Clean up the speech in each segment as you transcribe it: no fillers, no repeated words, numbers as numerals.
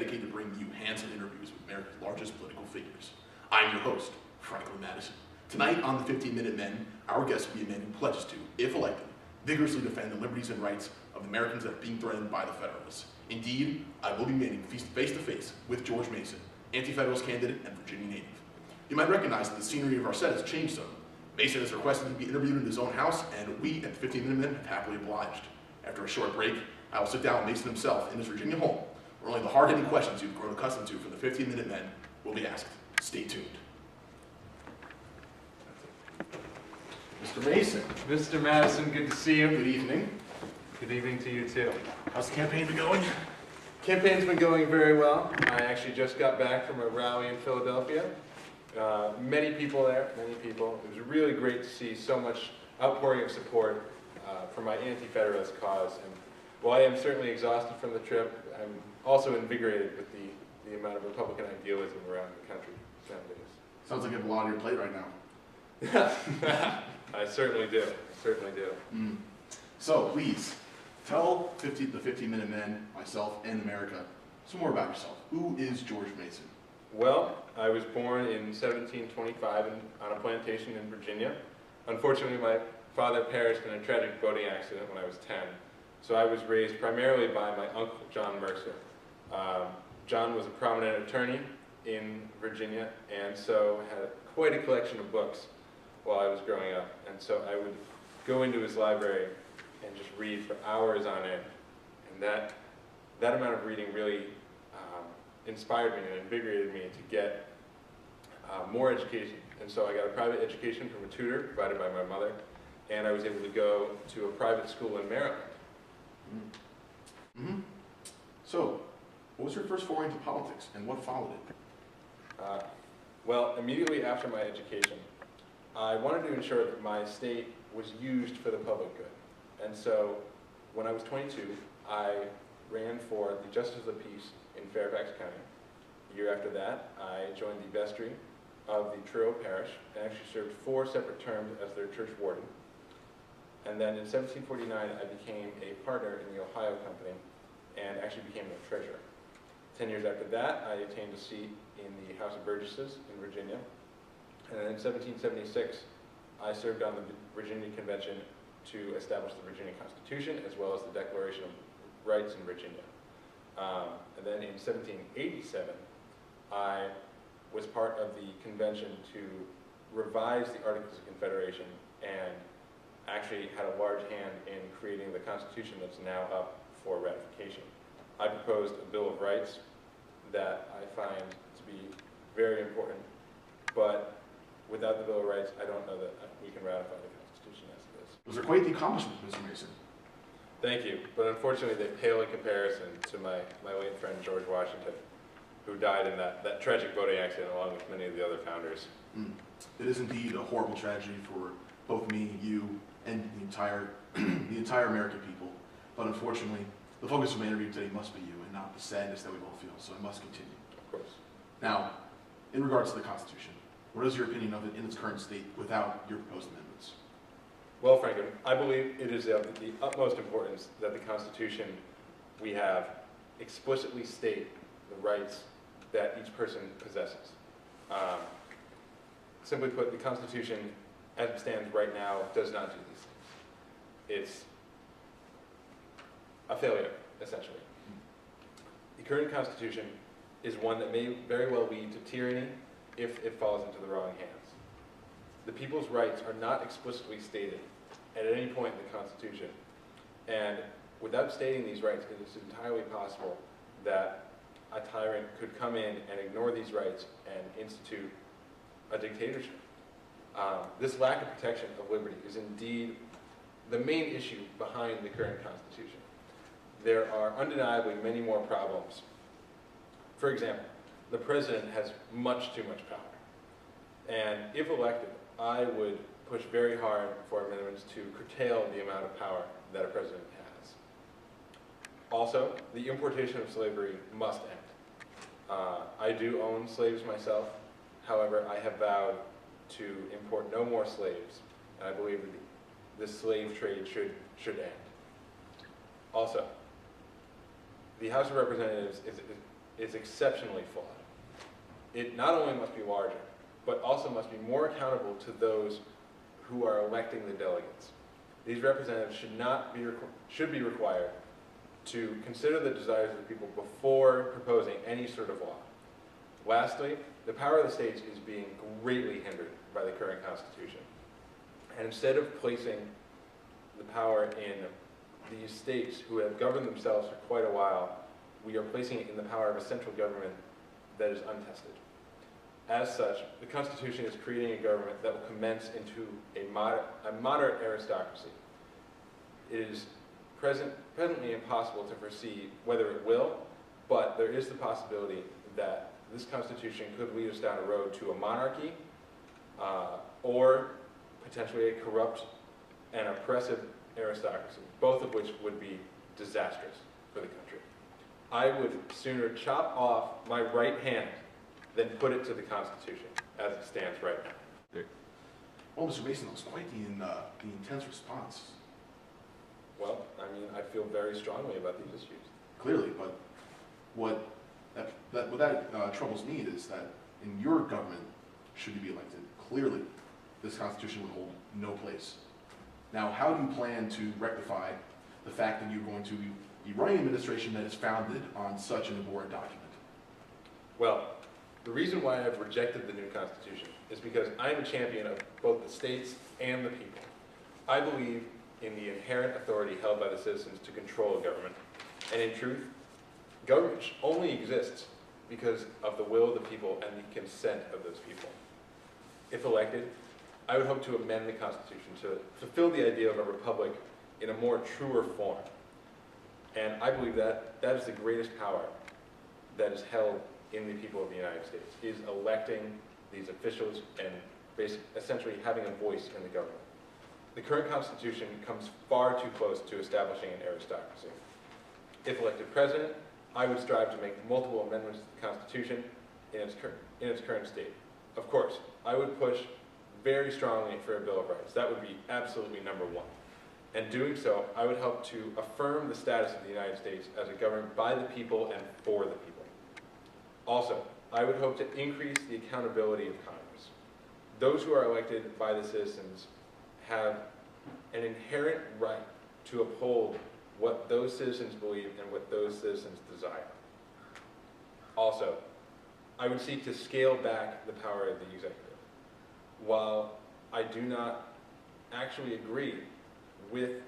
dedicated to bringing you hands-on interviews with America's largest political figures. I'm your host, Franklin Madison. Tonight on the 15-Minute Men, our guest will be a man who pledges to, if elected, vigorously defend the liberties and rights of Americans that are being threatened by the Federalists. Indeed, I will be meeting face-to-face with George Mason, anti-Federalist candidate and Virginia native. You might recognize that the scenery of our set has changed some. Mason has requested to be interviewed in his own house, and we at the 15-Minute Men have happily obliged. After a short break, I will sit down with Mason himself in his Virginia home, where only the hard-hitting questions you've grown accustomed to from the 15-Minute Men will be asked. Stay tuned. Mr. Mason. Mr. Madison, good to see you. Good evening. Good evening to you too. How's the campaign been going? Campaign's been going very well. I actually just got back from a rally in Philadelphia. Many people there, many people. It was really great to see so much outpouring of support for my anti-Federalist cause. And while I am certainly exhausted from the trip, I'm also invigorated with the amount of Republican idealism around the country nowadays. Sounds like you have a lot on your plate right now. I certainly do. So please, tell the 15-Minute Men, myself, and America some more about yourself. Who is George Mason? Well, I was born in 1725 on a plantation in Virginia. Unfortunately, my father perished in a tragic boating accident when I was 10. So I was raised primarily by my uncle, John Mercer. John was a prominent attorney in Virginia, and so had quite a collection of books while I was growing up. And so I would go into his library and just read for hours on end. And that amount of reading really inspired me and invigorated me to get more education. And so I got a private education from a tutor provided by my mother, and I was able to go to a private school in Maryland. Mm-hmm. So, what was your first foray into politics, and what followed it? Well, immediately after my education, I wanted to ensure that my state was used for the public good. And so, when I was 22, I ran for the Justice of the Peace in Fairfax County. A year after that, I joined the vestry of the Truro Parish and actually served 4 separate terms as their church warden. And then in 1749, I became a partner in the Ohio Company and actually became their treasurer. 10 years after that, I attained a seat in the House of Burgesses in Virginia. And then in 1776, I served on the Virginia Convention to establish the Virginia Constitution as well as the Declaration of Rights in Virginia. And then in 1787, I was part of the convention to revise the Articles of Confederation and actually had a large hand in creating the Constitution that's now up for ratification. I proposed a Bill of Rights that I find to be very important, but without the Bill of Rights, I don't know that we can ratify the Constitution as it is. Those are quite the accomplishments, Mr. Mason. Thank you, but unfortunately they pale in comparison to my late friend George Washington, who died in that tragic boating accident along with many of the other founders. It is indeed a horrible tragedy for both me, you, and the entire American people. But unfortunately, the focus of my interview today must be you and not the sadness that we both feel, so I must continue. Of course. Now, in regards to the Constitution, what is your opinion of it in its current state without your proposed amendments? Well, Franklin, I believe it is of the utmost importance that the Constitution we have explicitly state the rights that each person possesses. Simply put, the Constitution, as it stands right now, does not do these things. It's a failure, essentially. The current Constitution is one that may very well lead to tyranny if it falls into the wrong hands. The people's rights are not explicitly stated at any point in the Constitution, and without stating these rights, it is entirely possible that a tyrant could come in and ignore these rights and institute a dictatorship. This lack of protection of liberty is indeed the main issue behind the current Constitution. There are undeniably many more problems. For example, the president has much too much power. And if elected, I would push very hard for amendments to curtail the amount of power that a president has. Also, the importation of slavery must end. I do own slaves myself. However, I have vowed to import no more slaves, and I believe that the slave trade should end. Also, the House of Representatives is exceptionally flawed. It not only must be larger, but also must be more accountable to those who are electing the delegates. These representatives should be required to consider the desires of the people before proposing any sort of law. Lastly, the power of the states is being greatly hindered by the current Constitution. And instead of placing the power in these states who have governed themselves for quite a while, we are placing it in the power of a central government that is untested. As such, the Constitution is creating a government that will commence into a moderate aristocracy. It is presently impossible to foresee whether it will, but there is the possibility that this Constitution could lead us down a road to a monarchy, or potentially a corrupt and oppressive aristocracy, both of which would be disastrous for the country. I would sooner chop off my right hand than put it to the Constitution as it stands right now. Well, Mr. Mason, that was quite the intense response. Well, I mean, I feel very strongly about these issues. Clearly, but what troubles me is that in your government, should you be elected, clearly this Constitution would hold no place. Now, how do you plan to rectify the fact that you're going to be running an administration that is founded on such an abhorrent document? Well, the reason why I've rejected the new Constitution is because I'm a champion of both the states and the people. I believe in the inherent authority held by the citizens to control a government. And in truth, government only exists because of the will of the people and the consent of those people. If elected, I would hope to amend the Constitution to fulfill the idea of a republic in a more truer form. And I believe that that is the greatest power that is held in the people of the United States, is electing these officials and essentially having a voice in the government. The current Constitution comes far too close to establishing an aristocracy. If elected president, I would strive to make multiple amendments to the Constitution in its current state. Of course, I would push very strongly for a Bill of Rights. That would be absolutely number one. And doing so, I would help to affirm the status of the United States as a government by the people and for the people. Also, I would hope to increase the accountability of Congress. Those who are elected by the citizens have an inherent right to uphold what those citizens believe and what those citizens desire. Also, I would seek to scale back the power of the executive. While I do not actually agree with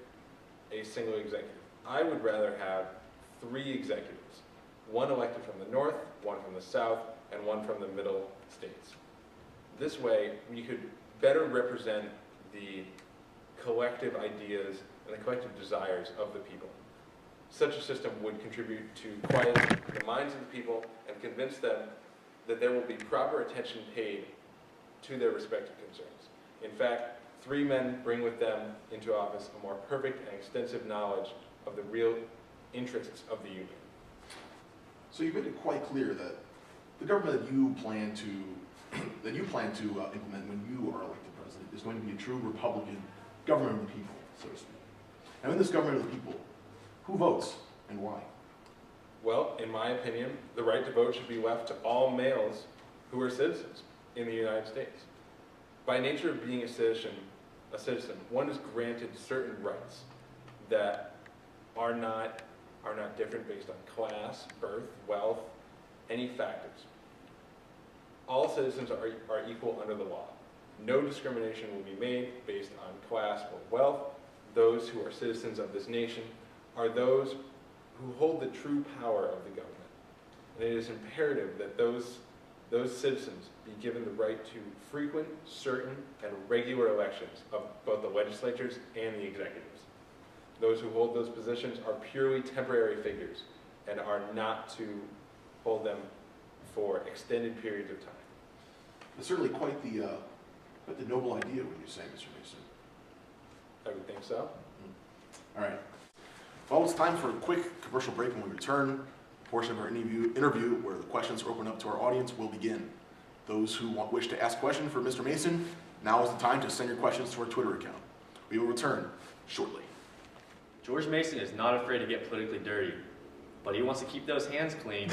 a single executive, I would rather have 3 executives, one elected from the north, one from the south, and one from the middle states. This way, we could better represent the collective ideas and the collective desires of the people. Such a system would contribute to quiet the minds of the people and convince them that there will be proper attention paid to their respective concerns. In fact, 3 men bring with them into office a more perfect and extensive knowledge of the real interests of the Union. So you've made it quite clear that the government that you plan to implement when you are elected president is going to be a true Republican government of the people, so to speak. Now, in this government of the people, who votes and why? Well, in my opinion, the right to vote should be left to all males who are citizens in the United States. By nature of being a citizen, one is granted certain rights that are not different based on class, birth, wealth, any factors. All citizens are equal under the law. No discrimination will be made based on class or wealth. Those who are citizens of this nation are those who hold the true power of the government. And it is imperative that those citizens be given the right to frequent, certain, and regular elections of both the legislatures and the executives. Those who hold those positions are purely temporary figures and are not to hold them for extended periods of time. It's certainly quite the noble idea, what you say, Mr. Mason. I would think so. All right. Well, it's time for a quick commercial break. When we return, a portion of our interview where the questions are open up to our audience will begin. Those who wish to ask questions for Mr. Mason, now is the time to send your questions to our Twitter account. We will return shortly. George Mason is not afraid to get politically dirty, but he wants to keep those hands clean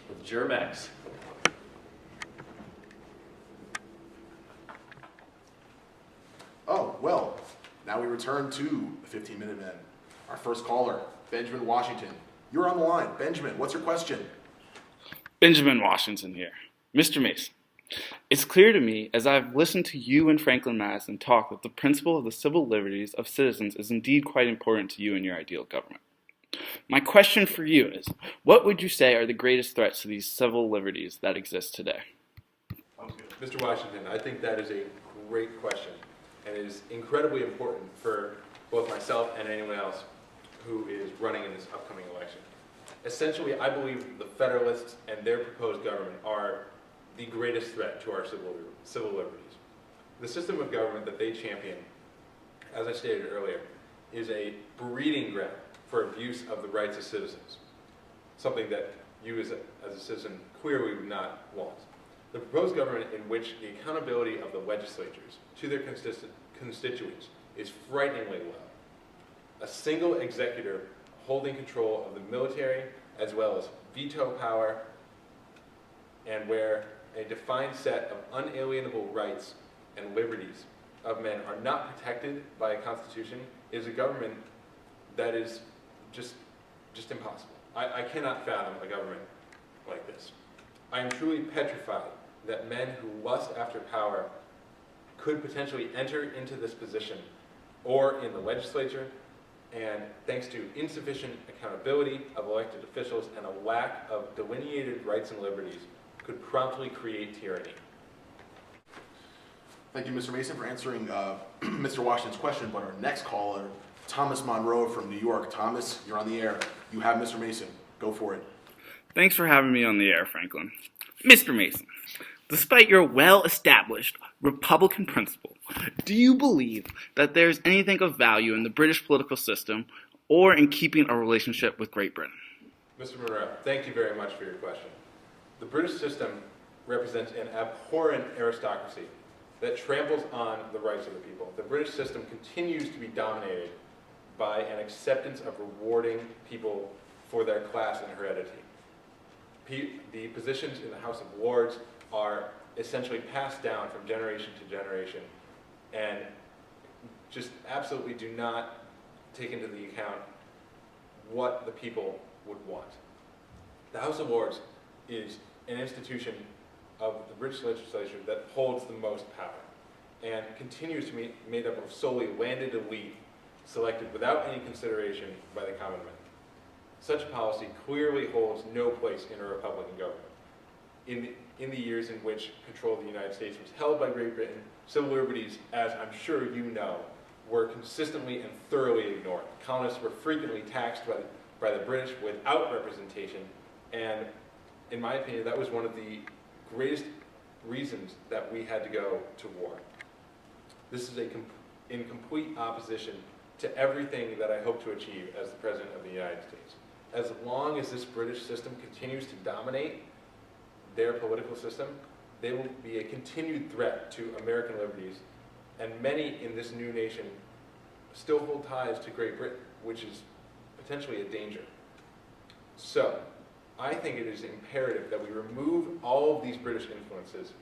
with Germex. Oh, well, now we return to the 15-minute men. Our first caller, Benjamin Washington. You're on the line. Benjamin, what's your question? Benjamin Washington here. Mr. Mason, it's clear to me as I've listened to you and Franklin Madison talk that the principle of the civil liberties of citizens is indeed quite important to you and your ideal government. My question for you is, what would you say are the greatest threats to these civil liberties that exist today? Mr. Washington, I think that is a great question, and it is incredibly important for both myself and anyone else who is running in this upcoming election. Essentially, I believe the Federalists and their proposed government are the greatest threat to our civil liberties. The system of government that they champion, as I stated earlier, is a breeding ground for abuse of the rights of citizens, something that you as a citizen clearly would not want. The proposed government in which the accountability of the legislatures to their constituents is frighteningly low. A single executive holding control of the military as well as veto power, and where a defined set of unalienable rights and liberties of men are not protected by a constitution, is a government that is just impossible. I cannot fathom a government like this. I am truly petrified that men who lust after power could potentially enter into this position or in the legislature, and thanks to insufficient accountability of elected officials and a lack of delineated rights and liberties, could promptly create tyranny. Thank you, Mr. Mason, for answering Mr. Washington's question. But our next caller, Thomas Monroe from New York. Thomas, you're on the air. You have Mr. Mason. Go for it. Thanks for having me on the air, Franklin. Mr. Mason, despite your well-established Republican principle, do you believe that there's anything of value in the British political system or in keeping a relationship with Great Britain? Mr. Monroe, thank you very much for your question. The British system represents an abhorrent aristocracy that tramples on the rights of the people. The British system continues to be dominated by an acceptance of rewarding people for their class and heredity. The positions in the House of Lords are essentially passed down from generation to generation and just absolutely do not take into the account what the people would want. The House of Lords is an institution of the British legislature that holds the most power and continues to be made up of solely landed elite selected without any consideration by the common man. Such a policy clearly holds no place in a Republican government. In the years in which control of the United States was held by Great Britain, civil liberties, as I'm sure you know, were consistently and thoroughly ignored. Colonists were frequently taxed by the British without representation, and in my opinion, that was one of the greatest reasons that we had to go to war. This is in complete opposition to everything that I hope to achieve as the President of the United States. As long as this British system continues to dominate their political system, they will be a continued threat to American liberties, and many in this new nation still hold ties to Great Britain, which is potentially a danger. So, I think it is imperative that we remove all of these British influences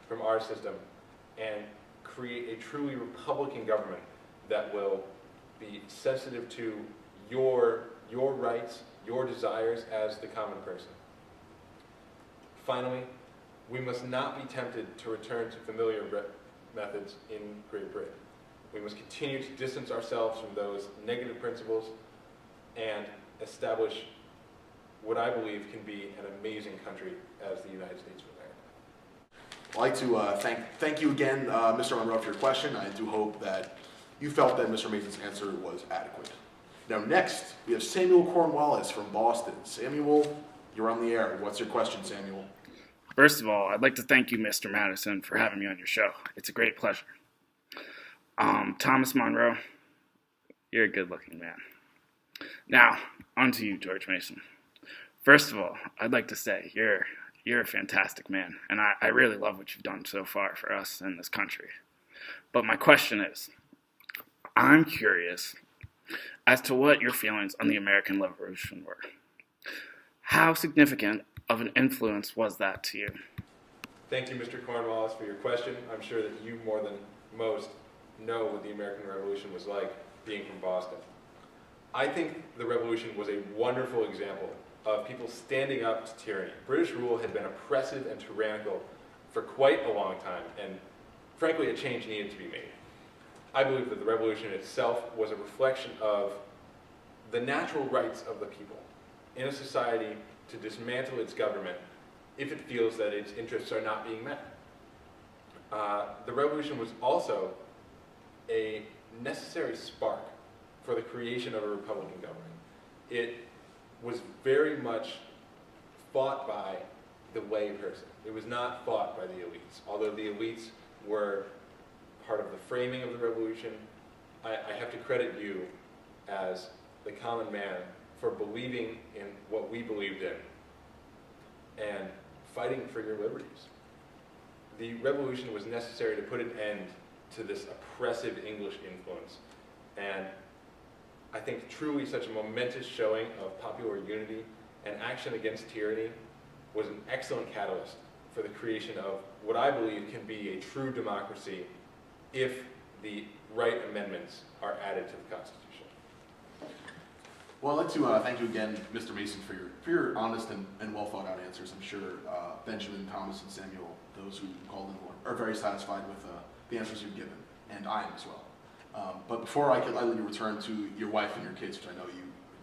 from our system and create a truly Republican government that will be sensitive to your rights, your desires as the common person. Finally, we must not be tempted to return to familiar methods in Great Britain. We must continue to distance ourselves from those negative principles and establish what I believe can be an amazing country as the United States of America. I'd like to thank you again, Mr. Monroe, for your question. I do hope that you felt that Mr. Mason's answer was adequate. Now next, we have Samuel Cornwallis from Boston. Samuel, you're on the air. What's your question, Samuel? First of all, I'd like to thank you, Mr. Madison, for having me on your show. It's a great pleasure. Thomas Monroe, you're a good-looking man. Now, on to you, George Mason. First of all, I'd like to say you're a fantastic man, and I really love what you've done so far for us in this country. But my question is, I'm curious as to what your feelings on the American Revolution were. How significant of an influence was that to you? Thank you, Mr. Cornwallis, for your question. I'm sure that you, more than most, know what the American Revolution was like, being from Boston. I think the Revolution was a wonderful example of people standing up to tyranny. British rule had been oppressive and tyrannical for quite a long time, and frankly, a change needed to be made. I believe that the Revolution itself was a reflection of the natural rights of the people in a society to dismantle its government if it feels that its interests are not being met. The revolution was also a necessary spark for the creation of a Republican government. It was very much fought by the layperson. It was not fought by the elites. Although the elites were part of the framing of the revolution, I have to credit you as the common man for believing in what we believed in and fighting for your liberties. The revolution was necessary to put an end to this oppressive English influence. And I think truly such a momentous showing of popular unity and action against tyranny was an excellent catalyst for the creation of what I believe can be a true democracy if the right amendments are added to the Constitution. Well, I'd like to thank you again, Mr. Mason, for your honest and well thought out answers. I'm sure Benjamin, Thomas, and Samuel, those who called in, are very satisfied with the answers you've given, and I am as well. But before I let you return to your wife and your kids, which I know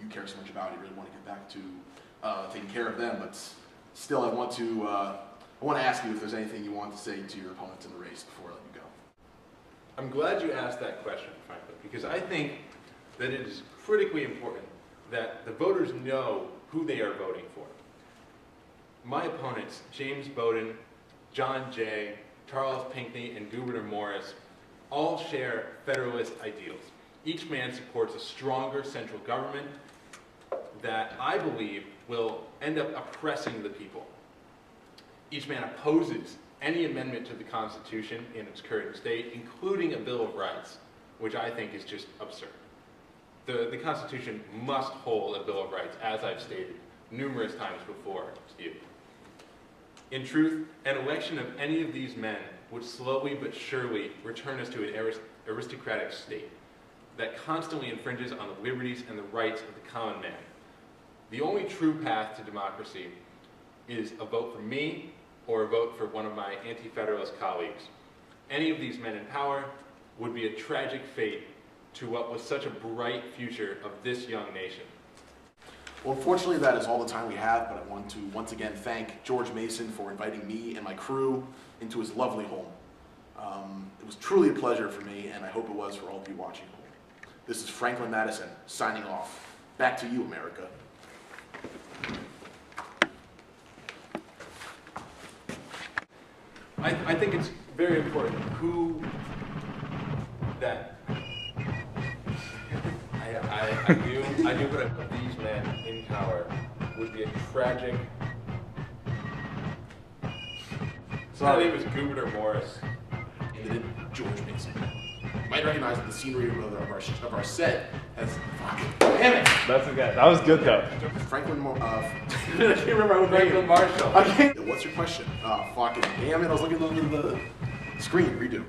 you care so much about, you really want to get back to taking care of them. But still, I want to ask you if there's anything you want to say to your opponents in the race before I let you go. I'm glad you asked that question, frankly, because I think that it is critically important that the voters know who they are voting for. My opponents, James Bowdoin, John Jay, Charles Pinckney, and Gouverneur Morris, all share Federalist ideals. Each man supports a stronger central government that I believe will end up oppressing the people. Each man opposes any amendment to the Constitution in its current state, including a Bill of Rights, which I think is just absurd. The Constitution must hold a Bill of Rights, as I've stated numerous times before to you. In truth, an election of any of these men would slowly but surely return us to an aristocratic state that constantly infringes on the liberties and the rights of the common man. The only true path to democracy is a vote for me or a vote for one of my anti-federalist colleagues. Any of these men in power would be a tragic fate to what was such a bright future of this young nation. Well, unfortunately, that is all the time we have, but I want to once again thank George Mason for inviting me and my crew into his lovely home. It was truly a pleasure for me, and I hope it was for all of you watching at home. This is Franklin Madison, signing off. Back to you, America. I think it's very important who that I do but these men in power would be a tragic. So my name is Gouverneur Morris. And then George Mason. You might recognize that the scenery of our set has damn it! That's okay. That was good though. Franklin I can't remember what Franklin Marshall. What's your question? Fucking damn it! I was looking at the screen. Redo.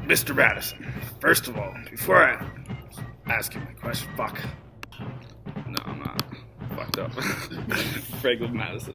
Mr. Madison, first of all, before I ask you my question, no, I'm not fucked up. Franklin Madison.